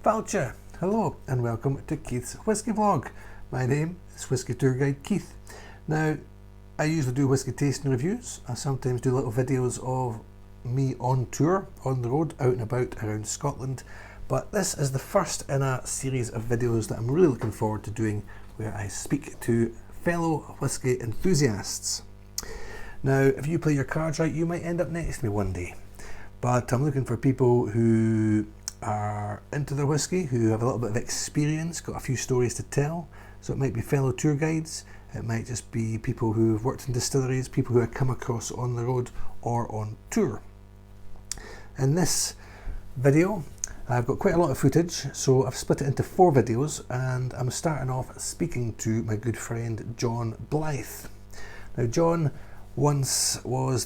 Falcha, hello and welcome to Keith's Whisky Vlog. My name is Whisky Tour Guide Keith. Now, I usually do whisky tasting reviews. I sometimes do little videos of me on tour, on the road, out and about around Scotland. But this is the first in a series of videos that I'm really looking forward to doing, where I speak to fellow whisky enthusiasts. Now, if you play your cards right, you might end up next to me one day. But I'm looking for people who are into their whisky, who have a little bit of experience, got a few stories to tell. So it might be fellow tour guides, it might just be people who've worked in distilleries, people who I come across on the road or on tour. In this video, I've got quite a lot of footage, so I've split it into 4 videos, and I'm starting off speaking to my good friend John Blyth. Now, John once was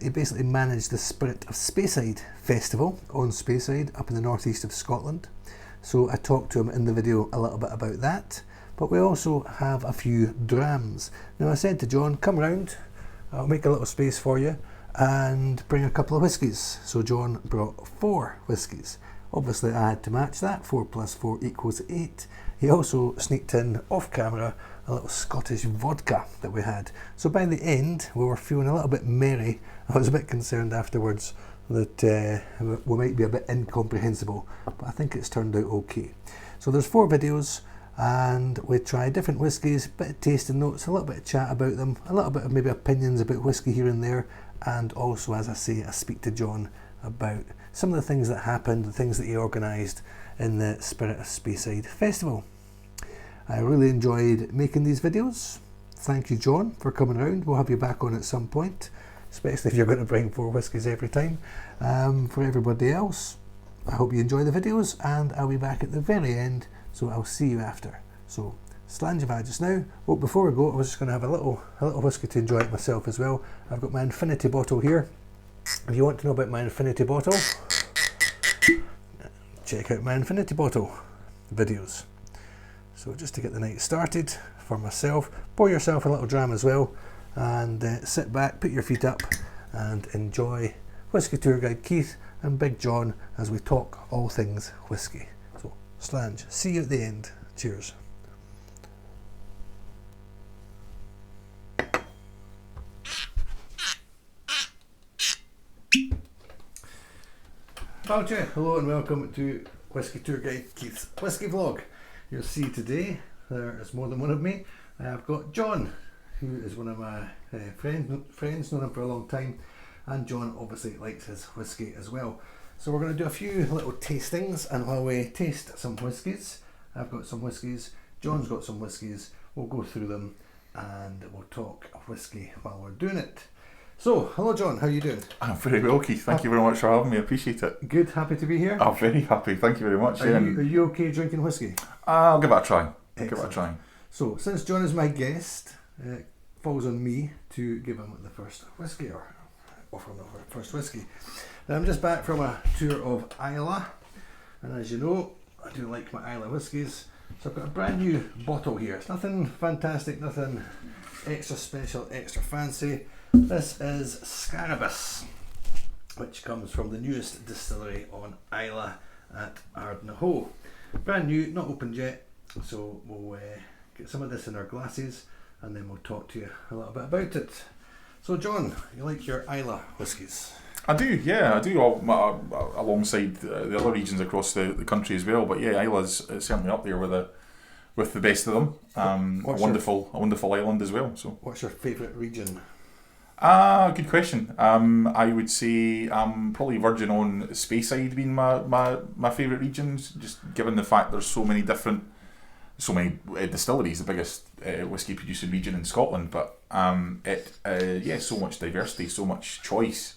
he basically managed the Spirit of Speyside festival on Speyside up in the northeast of Scotland. So I talked to him in the video a little bit about that, but we also have a few drams. Now, I said to John, come round, I'll make a little space for you and bring a couple of whiskies. So John brought 4 whiskies. Obviously I had to match that, 4 plus 4 equals 8. He also sneaked in off camera a little Scottish vodka that we had. So by the end we were feeling a little bit merry. I was a bit concerned afterwards that we might be a bit incomprehensible, but I think it's turned out okay. So there's 4 videos and we try different whiskies, a bit of tasting notes, a little bit of chat about them, a little bit of maybe opinions about whisky here and there, and also, as I say, I speak to John about some of the things that happened, the things that he organised in the Spirit of Speyside festival. I really enjoyed making these videos. Thank you, John, for coming around. We'll have you back on at some point, especially if you're going to bring 4 whiskies every time. For everybody else, I hope you enjoy the videos, and I'll be back at the very end, so I'll see you after. So, Slanjava just now. Well, before we go, I was just going to have a little whisky to enjoy it myself as well. I've got my infinity bottle here. If you want to know about my infinity bottle, check out my infinity bottle videos. So just to get the night started for myself, pour yourself a little dram as well, and sit back, put your feet up and enjoy Whisky Tour Guide Keith and Big John as we talk all things whisky. So Slange, see you at the end. Cheers. Hello and welcome to Whisky Tour Guide Keith's Whisky Vlog. You'll see today there is more than one of me. I've got John, who is one of my friends, known him for a long time, and John obviously likes his whisky as well. So we're going to do a few little tastings, and while we taste some whiskies, I've got some whiskies, John's got some whiskies, we'll go through them and we'll talk whisky while we're doing it. So, hello John, how are you doing? I'm very well, Keith. Thank you very much for having me. I appreciate it. Good, happy to be here. I'm very happy. Thank you very much. Are you okay drinking whisky? I'll give it a try. Give it a try. So, since John is my guest, it falls on me to give him the first whisky, or offer him the first whisky. Now, I'm just back from a tour of Islay, and as you know, I do like my Islay whiskies. So I've got a brand new bottle here. It's nothing fantastic, nothing extra special, extra fancy. This is Scarabus, which comes from the newest distillery on Islay at Balmenach. Brand new, not opened yet, so we'll get some of this in our glasses and then we'll talk to you a little bit about it. So John, you like your Islay whiskies? I do, yeah, I do, alongside the other regions across the country as well, but yeah, Islay's certainly up there with the best of them. A wonderful island as well. So, what's your favourite region? Good question. I would say probably verging on Speyside being my favourite regions, just given the fact there's so many distilleries, the biggest whisky producing region in Scotland, but so much diversity, so much choice.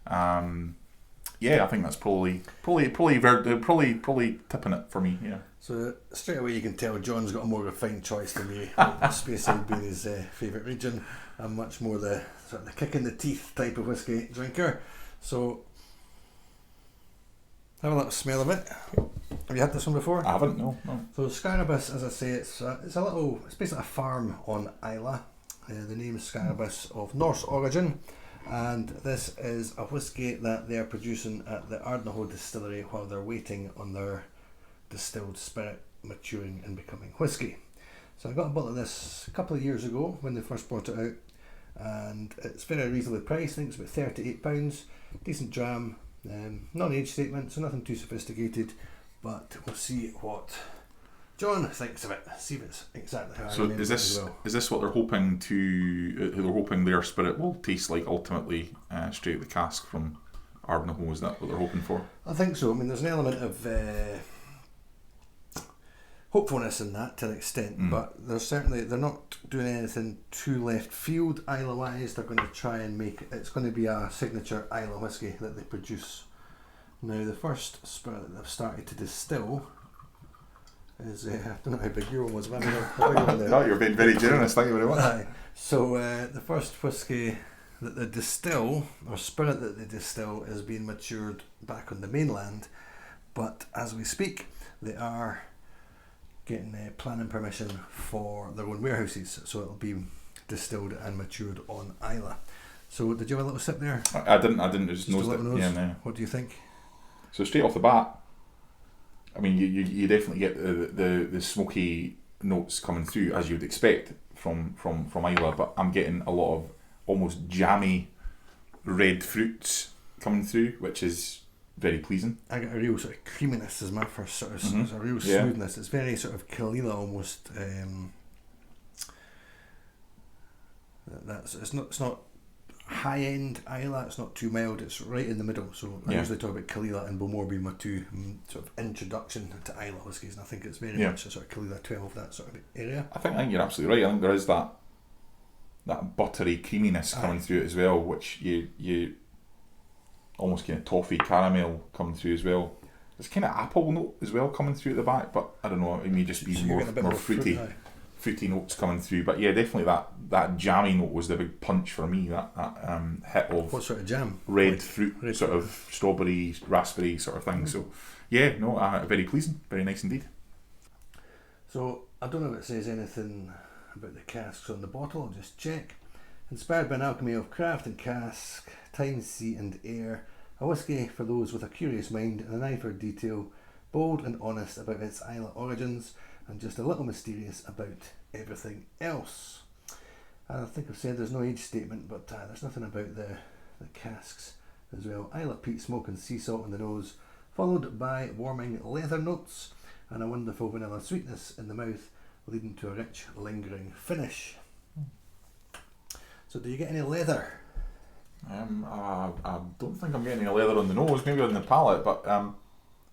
I think that's probably tipping it for me. Yeah. So straight away you can tell John's got a more refined choice than me. Speyside being his favourite region. I'm much more the sort of the kick in the teeth type of whisky drinker. So have a little smell of it. Have you had this one before? I haven't. No. So Scarabus, as I say, it's basically a farm on Islay. The name is Scarabus of Norse origin. And this is a whisky that they are producing at the Balmenach distillery while they're waiting on their distilled spirit maturing and becoming whisky. So I got a bottle of this a couple of years ago when they first brought it out, and it's very reasonably priced. I think it's about £38, decent dram, non-age statement, so nothing too sophisticated, but we'll see what John thinks of it, see if it's exactly how I remember it as well. Is this what they're hoping to? They're hoping their spirit will taste like ultimately straight out the cask from Balmenach? Is that what they're hoping for? I think so. I mean, there's an element of hopefulness in that to an extent, but they're not doing anything too left field Islay wise. They're going to try and it's going to be a signature Islay whisky that they produce. Now, the first spirit that they've started to distill is, I don't know how big your one was, but no, you're being very generous, thank you very much. So the first whisky that they distill, or spirit that they distill, is being matured back on the mainland, but as we speak they are getting planning permission for their own warehouses, so it'll be distilled and matured on Islay. So did you have a little sip there? I didn't, just nosed it. Nose. Yeah, no. What do you think? So straight off the bat, I mean, you definitely get the smoky notes coming through as you would expect from Islay, but I'm getting a lot of almost jammy red fruits coming through, which is very pleasing. I get a real sort of creaminess as my first sort of, it's a real smoothness. It's very sort of Kalila almost. It's not high end Islay, it's not too mild, it's right in the middle. So I usually talk about Kalila and Balmore being my two sort of introduction to Islay whiskies, and I think it's very much a sort of Kalila 12, that sort of area. I think you're absolutely right. I think there is that buttery creaminess coming through it as well, which you almost kind of toffee caramel coming through as well. There's kind of apple note as well coming through at the back, but I don't know, it may just be more fruity. Fruity notes coming through, but yeah, definitely that jammy note was the big punch for me. That hit of what sort of jam? Red fruit, sort of strawberry, raspberry sort of thing. So yeah, no, very pleasing, very nice indeed. So I don't know if it says anything about the casks on the bottle. I'll just check. Inspired by an alchemy of craft and cask, time, sea and air, a whisky for those with a curious mind and an eye for detail, bold and honest about its Islay origins, and just a little mysterious about everything else. And I think I've said there's no age statement, but there's nothing about the casks as well. Islay peat, smoke and sea salt in the nose, followed by warming leather notes and a wonderful vanilla sweetness in the mouth, leading to a rich, lingering finish. So do you get any leather? I don't think I'm getting any leather on the nose, maybe on the palate, but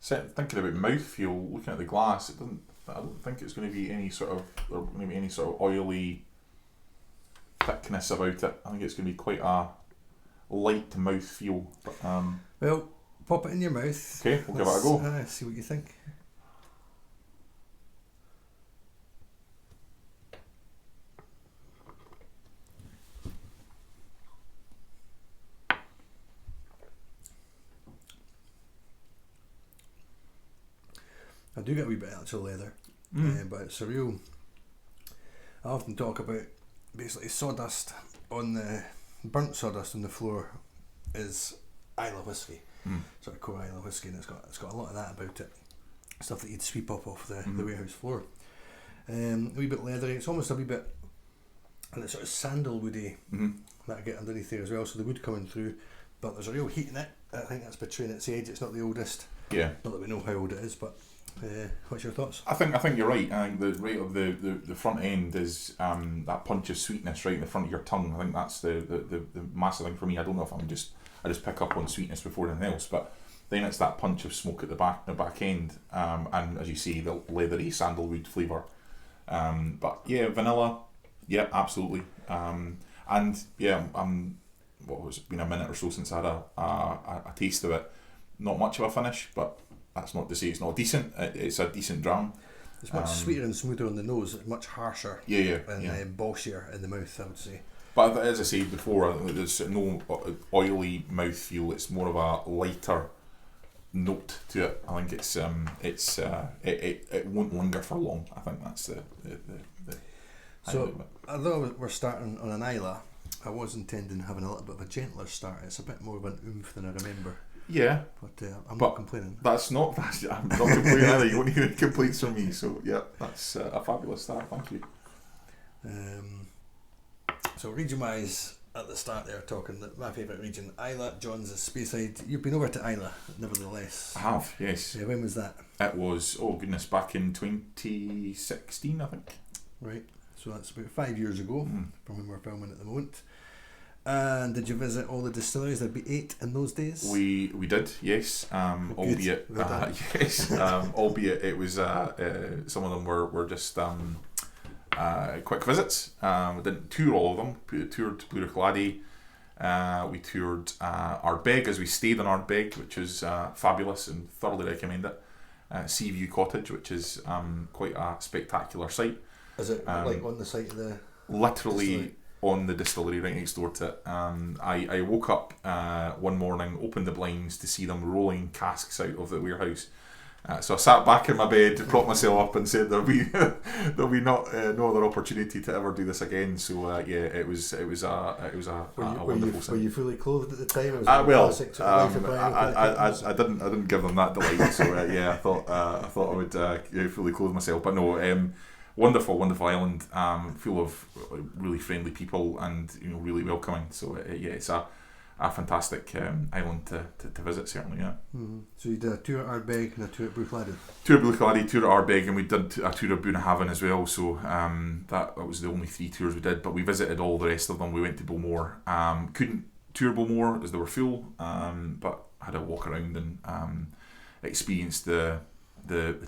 thinking about mouthfeel, looking at the glass, I don't think it's going to be any sort of oily thickness about it. I think it's going to be quite a light mouthfeel. But well, pop it in your mouth. Okay, we'll give it a go. See what you think. I do get a wee bit of actual leather, but it's a real. I often talk about basically sawdust on the burnt sawdust on the floor is Islay whisky, sort of core Islay whisky, and it's got a lot of that about it. Stuff that you'd sweep up off the warehouse floor. A wee bit leathery. It's almost a wee bit, and it's sort of sandalwoody that I get underneath there as well. So the wood coming through, but there's a real heat in it. I think that's betraying its age. It's not the oldest. Yeah. Not that we know how old it is, but. What's your thoughts? I think you're right. I think the rate of the front end is that punch of sweetness right in the front of your tongue. I think that's the massive thing for me. I don't know if I just pick up on sweetness before anything else, but then it's that punch of smoke at the back end, and as you see, the leathery sandalwood flavour. But yeah, vanilla, yeah, absolutely. And yeah, it's been a minute or so since I had a taste of it. Not much of a finish, but that's not to say it's not decent. It's a decent dram. It's much sweeter and smoother on the nose. It's much harsher. And bolshier in the mouth, I would say. But as I said before, there's no oily mouthfeel. It's more of a lighter note to it. I think it won't linger for long. I think that's the so although we're starting on an Islay, I was intending having a little bit of a gentler start. It's a bit more of an oomph than I remember. Yeah. But I'm not complaining. I'm not complaining either. You won't hear any complaints from me. So yeah, that's a fabulous start. Thank you. So region-wise, at the start there, talking that my favourite region, Islay, John's Speyside. You've been over to Islay, nevertheless. I have, yes. Yeah, when was that? It was, oh goodness, back in 2016, I think. Right, so that's about 5 years ago from when we're filming at the moment. And did you visit all the distilleries? There'd be 8 in those days. We did, yes. Albeit yes, albeit it was some of them were just quick visits. We didn't tour all of them. We toured Blyth. We toured Ardbeg as we stayed in Ardbeg, which is fabulous and thoroughly recommend it. Seaview Cottage, which is quite a spectacular site. Is it like on the site of the literally distillery? On the distillery right next door to it. I woke up one morning, opened the blinds to see them rolling casks out of the warehouse. So I sat back in my bed, propped myself up, and said there'll be no other opportunity to ever do this again. So yeah, it was a wonderful sight. Were you fully clothed at the time? I didn't give them that delight. So yeah, I thought I would fully clothe myself, but no. Wonderful island, full of really friendly people and really welcoming. So yeah, it's a fantastic island to visit, certainly. Yeah. Mm-hmm. So you did a tour at Ardbeg and a tour at Bruichladdich. Tour at Bruichladdich, tour at Ardbeg, and we did a tour of Bunnahabhain as well. So that was the only 3 tours we did, but we visited all the rest of them. We went to Balmore. Couldn't tour Balmore as they were full, but had a walk around and experienced the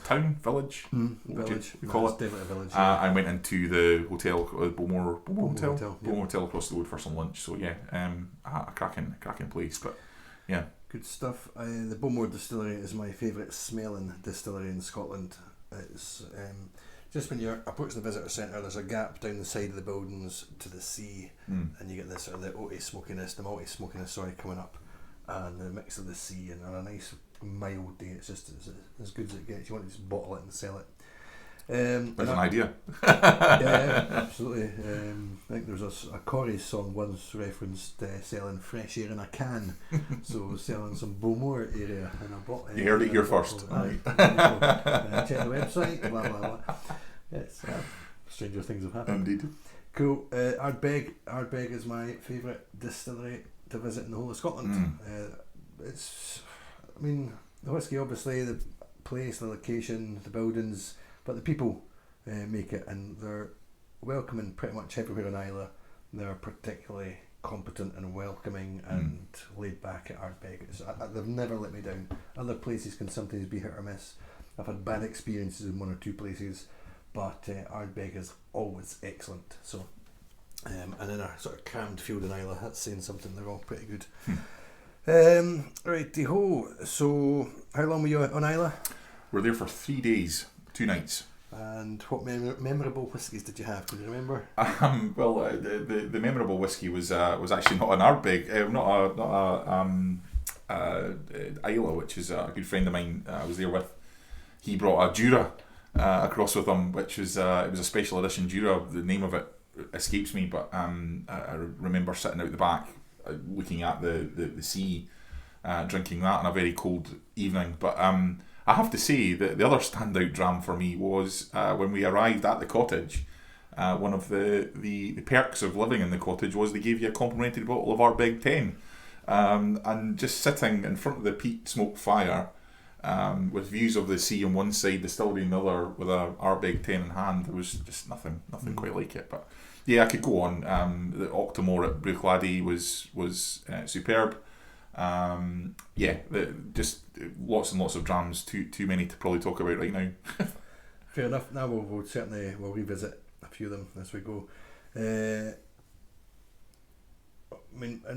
town village, village. We call it. Definitely a village. I went into the hotel, Balmore Hotel, yeah. Balmore Hotel across the road for some lunch. So yeah, a cracking place. But yeah, good stuff. The Balmore Distillery is my favourite smelling distillery in Scotland. It's just when you're approaching the visitor centre, there's a gap down the side of the buildings to the sea, and you get this sort of the malty smokiness, coming up, and the mix of the sea and on a nice mild day. It's just as good as it gets. You want to just bottle it and sell it. There's an idea. yeah, absolutely. I think there was a Corrie song once referenced selling fresh air in a can. So selling some Balmore area in a bottle. You heard it here first. Check the website. Blah blah blah. Yes, stranger things have happened. Indeed. Cool. Ardbeg is my favourite distillery to visit in the whole of Scotland. The whisky, obviously, the place, the location, the buildings, but the people make it, and they're welcoming pretty much everywhere in Islay. They're particularly competent and welcoming and laid back at Ardbeg. They've never let me down. Other places can sometimes be hit or miss. I've had bad experiences in 1 or 2 places, but Ardbeg is always excellent. So, and in a sort of crammed field in Islay, that's saying something. They're all pretty good. Righty-ho. So, how long were you on Islay? We're there for 3 days, 2 nights. And what memorable whiskies did you have? Can you remember? The memorable whiskey was actually not an Ardbeg, not Islay, which is a good friend of mine I was there with. He brought a Jura across with him, which was it was a special edition Jura. The name of it escapes me, but I remember sitting out the back, looking at the sea, drinking that on a very cold evening. But I have to say that the other standout dram for me was when we arrived at the cottage. One of the perks of living in the cottage was they gave you a complimentary bottle of Ardbeg 10, and just sitting in front of the peat smoke fire, with views of the sea on one side, distillery on the other, with a Ardbeg 10 in hand. There was just nothing quite like it. But yeah, I could go on. The Octomore at Bruichladdich was superb. Just lots and lots of drams. Too many to probably talk about right now. Fair enough. Now we'll certainly revisit a few of them as we go. In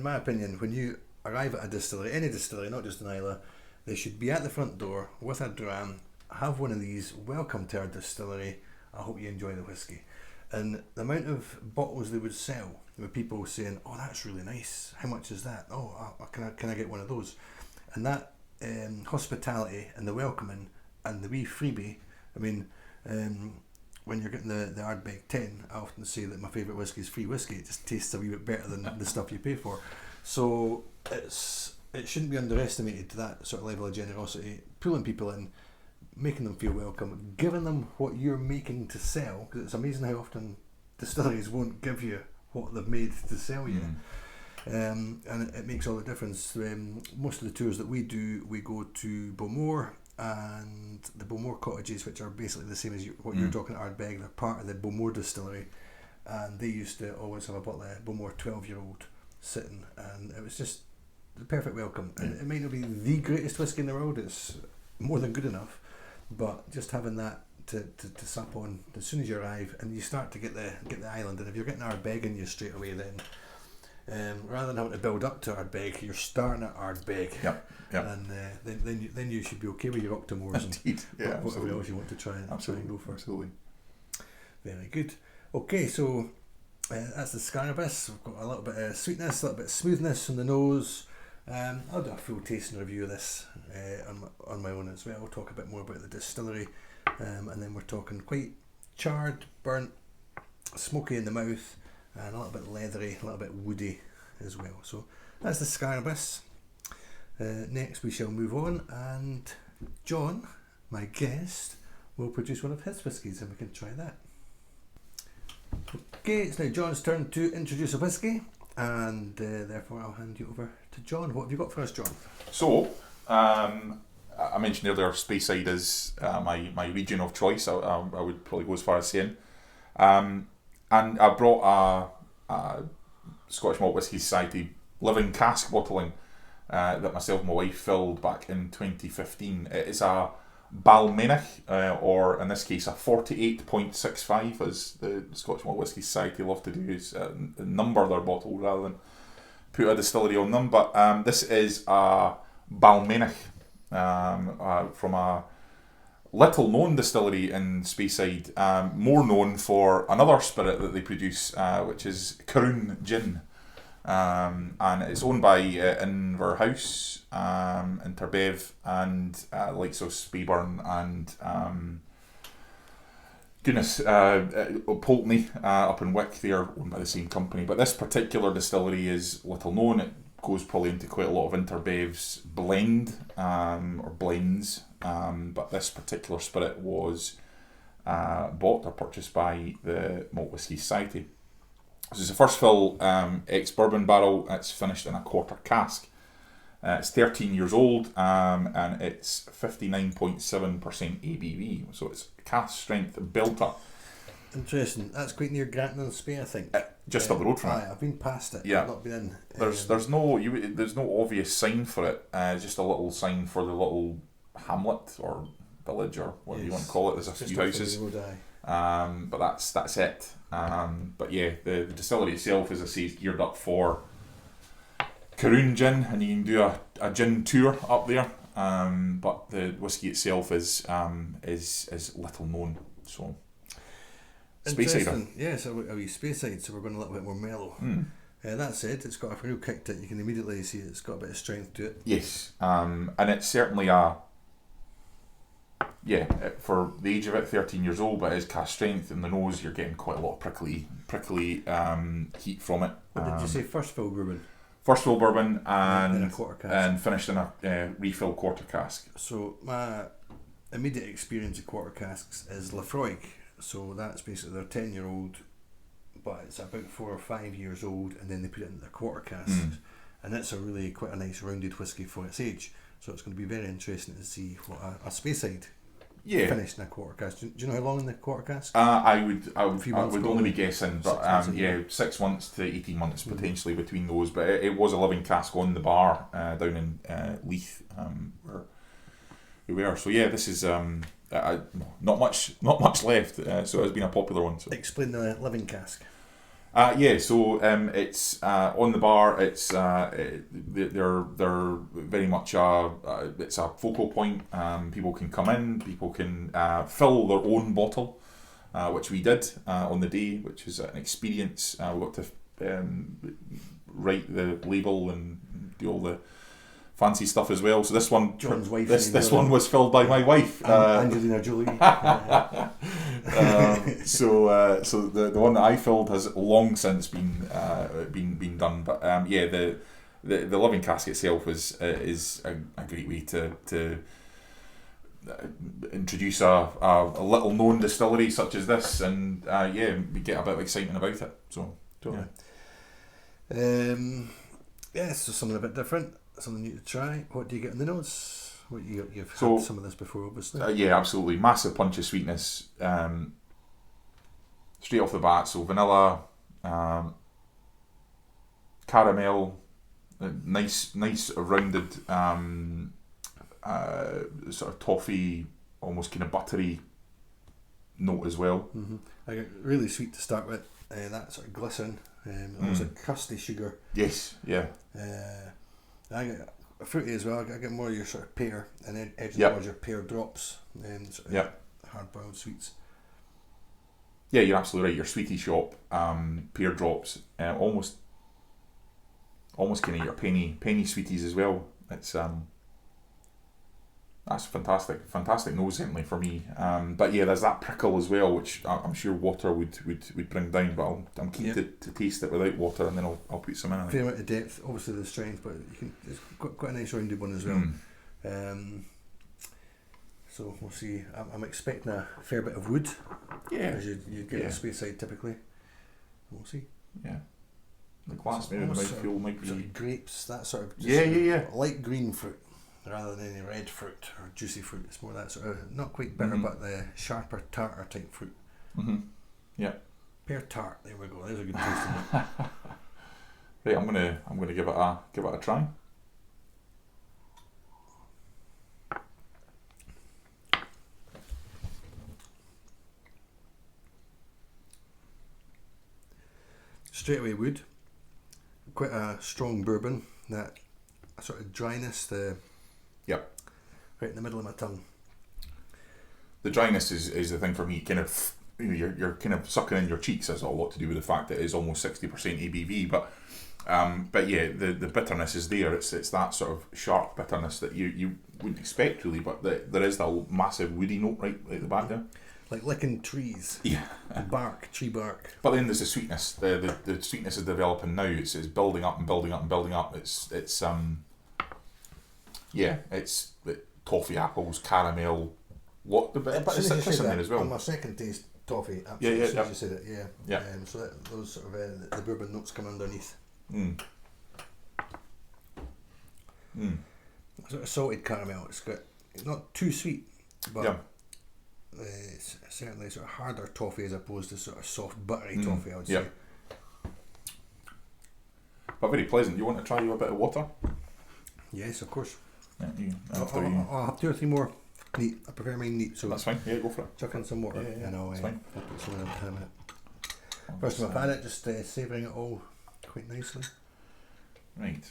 my opinion, when you arrive at a distillery, any distillery, not just in Islay, they should be at the front door with a dram. Have one of these. Welcome to our distillery. I hope you enjoy the whiskey. And the amount of bottles they would sell, with people saying, "Oh, that's really nice. How much is that? Oh, can I get one of those?" And that hospitality and the welcoming and the wee freebie. When you're getting the Ardbeg 10, I often say that my favourite whiskey is free whiskey. It just tastes a wee bit better than the stuff you pay for. So it's it shouldn't be underestimated, that sort of level of generosity, pulling people in, making them feel welcome, giving them what you're making to sell, because it's amazing how often distilleries won't give you what they've made to sell you. And it makes all the difference. Most of the tours that we do, we go to Balmenach and the Balmenach cottages, which are basically the same as what you're talking at Ardbeg. They're part of the Balmenach distillery, and they used to always have a bottle of Balmenach 12-year-old sitting, and it was just the perfect welcome. And it might not be the greatest whiskey in the world, it's more than good enough, but just having that to sup on as soon as you arrive, and you start to get the island. And if you're getting Ardbeg in you straight away, then rather than having to build up to Ardbeg, you're starting at Ardbeg. Yep. And then you should be okay with your Octomores and whatever else you want to try and go for. Absolutely. Very good. Okay, so that's the Scarabus. We've got a little bit of sweetness, a little bit of smoothness on the nose. I'll do a full tasting review of this on my own as well. I'll talk a bit more about the distillery, and then we're talking quite charred, burnt, smoky in the mouth, and a little bit leathery, a little bit woody as well. So that's the Scarabus. Next we shall move on, and John, my guest, will produce one of his whiskies, and we can try that. Okay, it's now John's turn to introduce a whisky, and therefore I'll hand you over to John. What have you got for us, John? So, I mentioned earlier Speyside is my region of choice. I would probably go as far as saying. And I brought a Scottish Malt Whisky Society living cask bottling that myself and my wife filled back in 2015. It is a Balmenach, or in this case a 48.65, as the Scottish Malt Whisky Society love to do, is number their bottle rather than put a distillery on them. But this is a Balmenach from a little known distillery in Speyside, more known for another spirit that they produce, which is Caroon Gin. And it's owned by Inverhouse, Interbev, and likes of Speyburn and Pulteney up in Wick. They are owned by the same company, but this particular distillery is little known. It goes probably into quite a lot of Interbev's blend or blends, but this particular spirit was bought or purchased by the Malt Whisky Society. This is the first fill ex-bourbon barrel. It's finished in a quarter cask. It's 13 years old, and it's 59.7% ABV, so it's cask strength built up. Interesting. That's quite near Granton-on-Spey, I think. Just up the road from it. I've been past it. Yeah. I've not been in. There's no obvious sign for it. Just a little sign for the little hamlet or village or whatever you want to call it. There's a few houses. But that's it. But yeah, the distillery itself, as I say, is geared up for Caroon Gin, and you can do a gin tour up there. But the whiskey itself is little known. So Speyside. Yes, a wee Speyside, so we're going a little bit more mellow. That said, it's got a real kick to it. You can immediately see it's got a bit of strength to it. Yes, and it's certainly for the age of it, 13 years old, but it is cask strength. In the nose, you're getting quite a lot of prickly heat from it. What did you say? First fill bourbon? First fill bourbon in a quarter cask. And finished in a refill quarter cask. So my immediate experience of quarter casks is Lafroig. So that's basically their 10-year-old, but it's about 4 or 5 years old, and then they put it into their quarter casks. And it's quite a nice rounded whisky for its age. So it's going to be very interesting to see what a Speyside finished in a quarter cask. Do you know how long in the quarter cask? I would only be guessing, but 6 months to 18 months potentially between those. But it was a living cask on the bar down in Leith, where we were. So yeah, this is not much left. So it's been a popular one. So. Explain the living cask. So it's on the bar. It's they're very much it's a focal point. People can come in. People can fill their own bottle, which we did on the day, which was an experience. We got to write the label and do all the fancy stuff as well. So this one, John's wife. This one was filled by my wife, Angelina Jolie. So the one that I filled has long since been done. But the living cask itself is a great way to introduce a little known distillery such as this, and we get a bit of excitement about it. So totally. So something a bit different, something new to try. What do you get in the nose? You've had some of this before, obviously. Yeah, absolutely. Massive punch of sweetness straight off the bat. So vanilla, caramel, nice rounded sort of toffee, almost kind of buttery note as well. Mm-hmm. I get really sweet to start with. That sort of glisten, almost like crusty sugar. Yes, yeah. I get fruity as well. I get more of your sort of pear, and then edging towards your pear drops and sort of hard boiled sweets. Yeah, you're absolutely right. Your sweetie shop, pear drops, almost kind of your penny sweeties as well. It's that's fantastic nose certainly for me. But yeah, there's that prickle as well, which I'm sure water would bring down. But I'm keen to taste it without water, and then I'll put some in. Fair amount of depth, obviously the strength, but it's quite a nice rounded one as well. So we'll see. I'm expecting a fair bit of wood. Yeah, as you get in Speyside typically. We'll see. Yeah. The glass maybe the mouthfeel might be sort of grapes, that sort of light green fruit rather than any red fruit or juicy fruit. It's more that sort of not quite bitter, but the sharper tartar type fruit. Mm-hmm. Yeah. Pear tart. There we go. There's a good taste in it. Right, I'm gonna give it a try. Straight away wood. Quite a strong bourbon. That sort of dryness. Right in the middle of my tongue. The dryness is the thing for me. Kind of, you're kind of sucking in your cheeks. Has a lot to do with the fact that it is almost 60% ABV. But yeah, the bitterness is there. It's that sort of sharp bitterness that you wouldn't expect really. But there is that massive woody note right at the back there. Like licking trees. Yeah. Tree bark. But then there's the sweetness. The sweetness is developing now. It's building up and building up and building up. It's toffee, apples, caramel. But it's citrus in there as well. On my second taste, toffee. Absolutely. As soon as you said it, yeah. So those sort of the bourbon notes come underneath. Sort of salted caramel. It's not too sweet, but it's certainly sort of harder toffee as opposed to sort of soft buttery toffee, I would say. But very pleasant. You want to try a bit of water? Yes, of course. Yeah, I'll have 2 or 3 more neat. I prefer mine neat, so that's fine. Yeah, go for it. Chuck in some water. Yeah, I'll put some in a minute. First time I've had it, just savouring it all quite nicely. Right.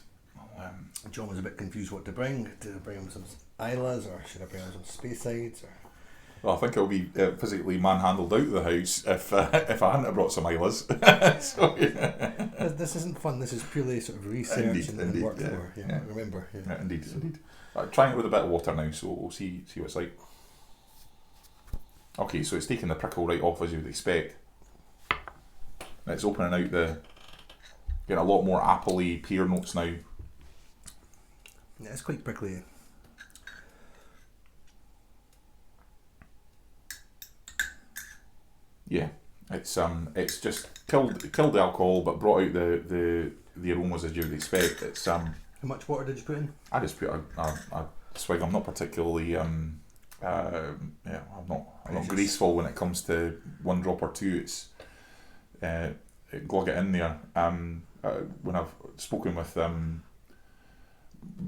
John was a bit confused what to bring. Did I bring him some Islas or should I bring him some Speysides? Well, I think I'll be physically manhandled out of the house if I hadn't have brought some Islas. So, This isn't fun. This is purely sort of research and work for. Remember. Yeah. Indeed. Trying it with a bit of water now, so we'll see what it's like. Okay, so it's taking the prickle right off as you would expect. And it's opening out getting a lot more appley pear notes now. Yeah, it's quite prickly. Yeah, it's just killed the alcohol, but brought out the aromas as you would expect. It's How much water did you put in? I just put a swig. I'm not particularly I'm not graceful when it comes to 1 drop or 2. It's glug it in there. When I've spoken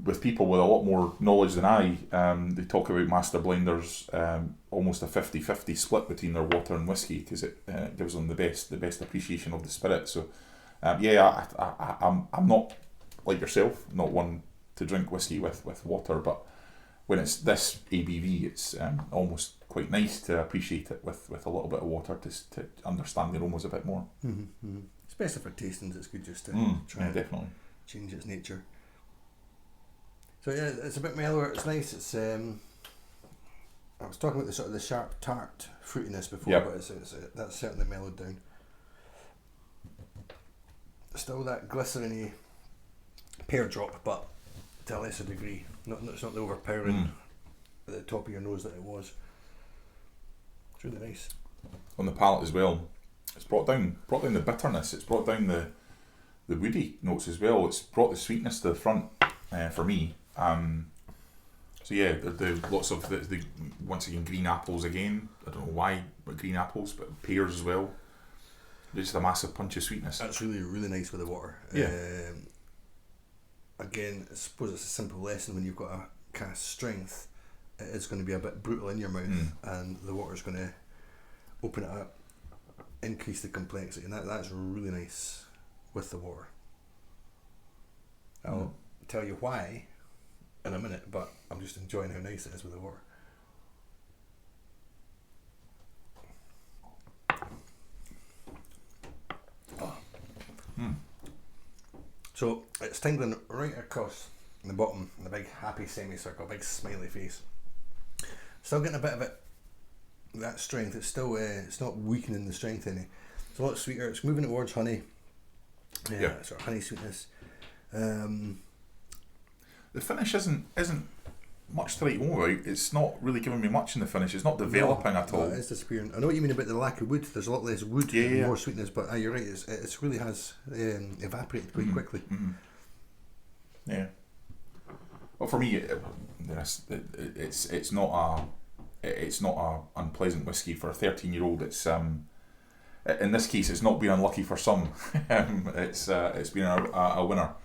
with people with a lot more knowledge than I, they talk about master blenders almost a 50-50 split between their water and whiskey because it gives them the best appreciation of the spirit. So I'm not like yourself, not one to drink whiskey with water, but when it's this ABV, it's almost quite nice to appreciate it with a little bit of water to understand the aromas a bit more. Especially for tastings, it's good just to try and definitely change its nature. So yeah, it's a bit mellower. It's nice. It's I was talking about the sort of the sharp tart fruitiness before, but that's certainly mellowed down. Still that glycerin-y pear drop, but to a lesser degree. It's not the overpowering at the top of your nose that it was. It's really nice. On the palate as well, it's brought down the bitterness. It's brought down the woody notes as well. It's brought the sweetness to the front for me. So yeah, the lots of the once again green apples again. I don't know why, but green apples, but pears as well. Just a massive punch of sweetness. That's really, really nice with the water. Yeah. Again, I suppose it's a simple lesson when you've got a cask strength. It is going to be a bit brutal in your mouth, and the water's going to open it up, increase the complexity, and that's really nice with the water. I'll tell you why in a minute, but I'm just enjoying how nice it is with the water. So it's tingling right across the bottom, the big happy semicircle, big smiley face. Still getting a bit of it, that strength. It's still it's not weakening the strength any. It's a lot sweeter. It's moving towards honey. Sort of honey sweetness. The finish isn't much to write home about. It's not really giving me much in the finish. It's not developing at all. It's disappearing. I know what you mean about the lack of wood. There's a lot less wood and more sweetness, but you're right. It really has evaporated quite quickly. Yeah. Well, for me, it's not a unpleasant whiskey for a 13-year-old. It's in this case, it's not been unlucky for some. It's been a winner.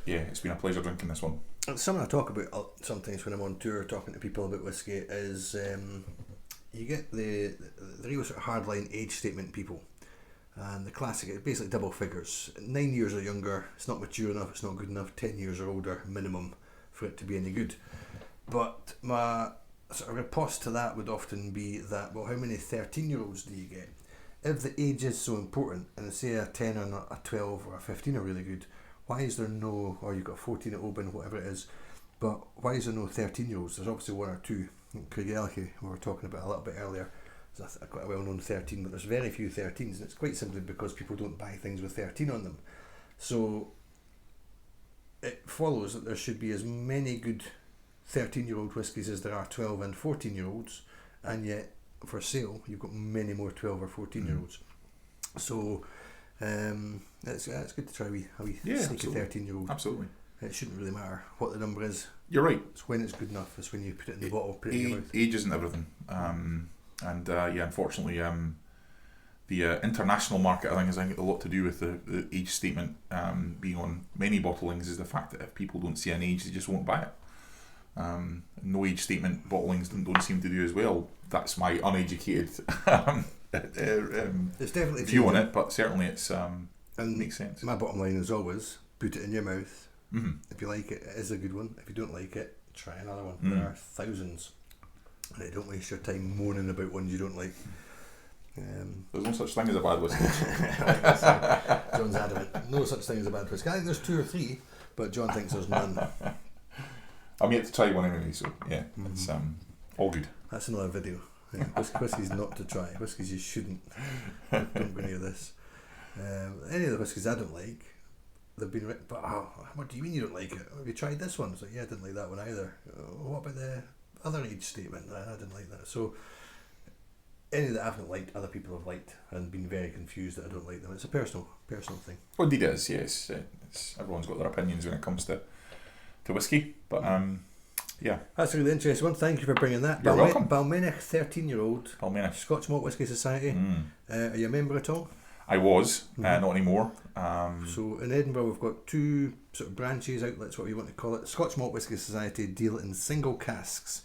It's been a pleasure drinking this one. Something I talk about sometimes when I'm on tour talking to people about whiskey is you get the real sort of hardline age statement people, and the classic is basically double figures. 9 years or younger, it's not mature enough, it's not good enough. 10 years or older minimum for it to be any good. But my sort of riposte to that would often be that, well, how many 13-year-olds do you get? If the age is so important, and say a 10 or a 12 or a 15 are really good, why is there no, or you've got a 14 at Oban, whatever it is, but why is there no 13-year-olds? There's obviously one or two. Craig Elke, we were talking about a little bit earlier, is quite a well-known 13, but there's very few 13s, and it's quite simply because people don't buy things with 13 on them. So it follows that there should be as many good 13-year-old whiskies as there are 12 and 14-year-olds, and yet for sale you've got many more 12 or 14-year-olds. So it's good to try a wee sneaky 13-year-old. Absolutely. It shouldn't really matter what the number is. You're right. It's when it's good enough. It's when you put it in the bottle, put it in your mouth. Age isn't everything. Unfortunately, the international market, I think, has a lot to do with the age statement being on many bottlings. Is the fact that if people don't see an age, they just won't buy it. No age statement bottlings don't seem to do as well. That's my uneducated it's definitely view on it, but certainly it's makes sense. My bottom line is always put it in your mouth. If you like it, it is a good one. If you don't like it, try another one. There are thousands, and don't waste your time moaning about ones you don't like. There's no such thing as a bad whiskey. John's adamant. No such thing as a bad whiskey. I think there's 2 or 3, but John thinks there's none. I'm yet to try one anyway, so yeah, it's all good. That's another video. Yeah, whiskies not to try. Whiskies you shouldn't. Don't go near this. Any of the whiskies I don't like, they've been written, but what do you mean you don't like it? Have you tried this one? It's like, yeah, I didn't like that one either. What about the other age statement? I didn't like that. So any that I haven't liked, other people have liked and been very confused that I don't like them. It's a personal thing. Well, indeed it is, yes. Everyone's got their opinions when it comes to whiskey, but yeah. That's a really interesting one. Thank you for bringing that. You're welcome. Balmenach, 13-year-old. Balmenach. Scottish Malt Whisky Society. Are you a member at all? I was, not anymore. So in Edinburgh we've got 2 sort of branches, outlets, what you want to call it. Scottish Malt Whisky Society deal in single casks,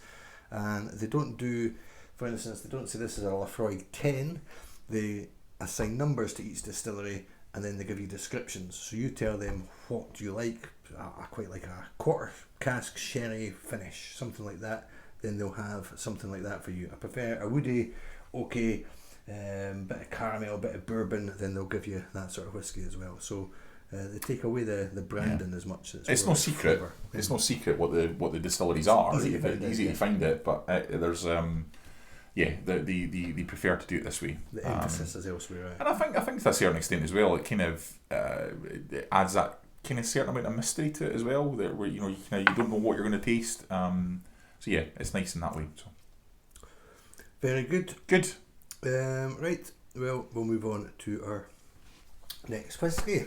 and they don't do, for instance, they don't say this is a Lafroig 10. They assign numbers to each distillery, and then they give you descriptions. So you tell them, what do you like? I quite like a quarter cask sherry finish, something like that. Then they'll have something like that for you. I prefer a woody, bit of caramel, bit of bourbon. Then they'll give you that sort of whiskey as well. So they take away the branding as much as it's no secret. Flavor. It's no secret what the distilleries are. Easy to find it, but there's they prefer to do it this way. The emphasis is elsewhere, right? And I think to a certain extent as well, it kind of it adds that kind of certain amount of mystery to it as well. That where you don't know what you're going to taste. So yeah, it's nice in that way. So Very good. good. Right. Well, we'll move on to our next whisky.